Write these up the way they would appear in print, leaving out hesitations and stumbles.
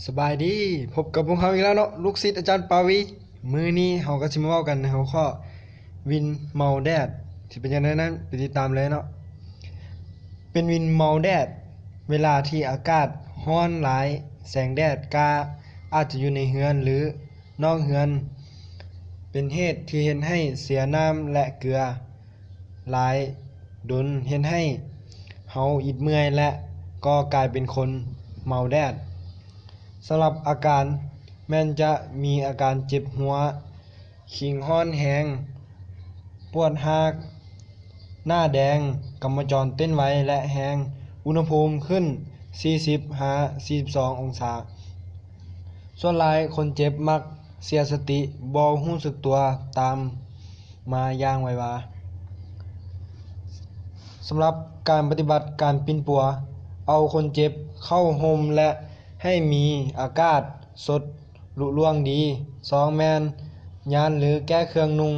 สบายดีพบกับพวกเขาอีกแล้วเนาะลูกศิษย์อาจารย์ปาวีมื้อนี้เฮาก็สิมาเว้ากันในหัวข้อวินเมาแดดสิเป็นจังไดนั้นไปติดตามเลยเนาะเป็นวินเมาแดดเวลาที่อากาศร้อนหลายแสงแดดกาอาจจะอยู่ในเรือนหรือนอกเรือนเป็นเหตุที่เฮ็ดให้เสียน้ำและเกลือหลายดนเฮ็ดให้เฮาอิดเมื่อยและก็กลายเป็นคนเมาแดด สำหรับอาการแม่นจะมีอาการเจ็บหัวขิงห้อนแหงปวดหากหน้าแดงกำมะจรเต้นไวและแหงอุณหภูมิขึ้น40หา42องศาส่วนหลายคนเจ็บมักเสียสติบ่รู้สึกตัวตามมาอย่างไววาสำหรับการปฏิบัติการปิ้นปัวเอาคนเจ็บเข้าห่มและให้มีอากาศสดลุล่วงดี2แม่นยานหรือแก้เครื่องนุ่ง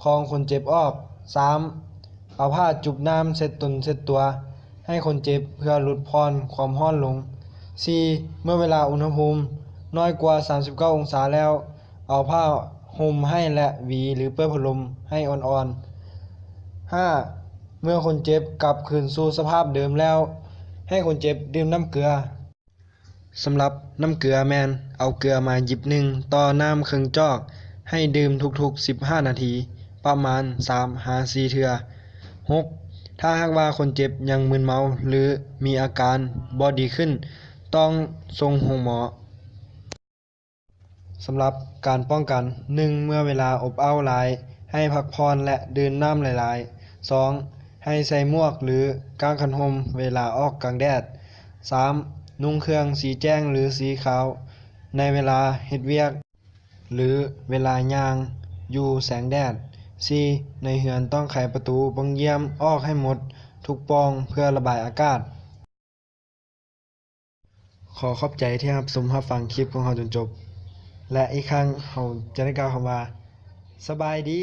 ของคนเจ็บออก3เอาผ้าจุบน้ำเช็ดตนเช็ดตัวให้คนเจ็บเพื่อลดพรความร้อนลง4เมื่อเวลาอุณหภูมิน้อยกว่า39องศาแล้วเอาผ้าห่มให้และหวีหรือเปิดพัดลมให้อ่อนๆ5เมื่อคนเจ็บกลับคืนสู่สภาพเดิมแล้วให้คนเจ็บดื่มน้ำเกลือสำหรับน้ำเกลือแมนเอาเกลือมาหยิบหนึ่งต่อน้ำครึ่งจอกให้ดื่มทุกๆ15นาทีประมาณ3-4เทื่อ6ถ้าหากว่าคนเจ็บยังมึนเมาหรือมีอาการบ่ดีขึ้นต้องส่งโรงหมอสำหรับการป้องกัน1เมื่อเวลาอบอ้าวหลายให้พักผ่อนและดื่มน้ำหลายๆ2ให้ใส่หมวกหรือกางขันห่มเวลาออกกลางแดด3นุ่งเครื่องสีแจ้งหรือสีขาวในเวลาเฮ็ดเวียกหรือเวลาย่างอยู่แสงแดด4ในเรือนต้องไขประตูบังเยี่ยมออกให้หมดทุกปล่องเพื่อระบายอากาศขอขอบใจที่รับชมรับฟังคลิปของเราจนจบและอีกครั้งเราจะได้กล่าวคำว่าสบายดี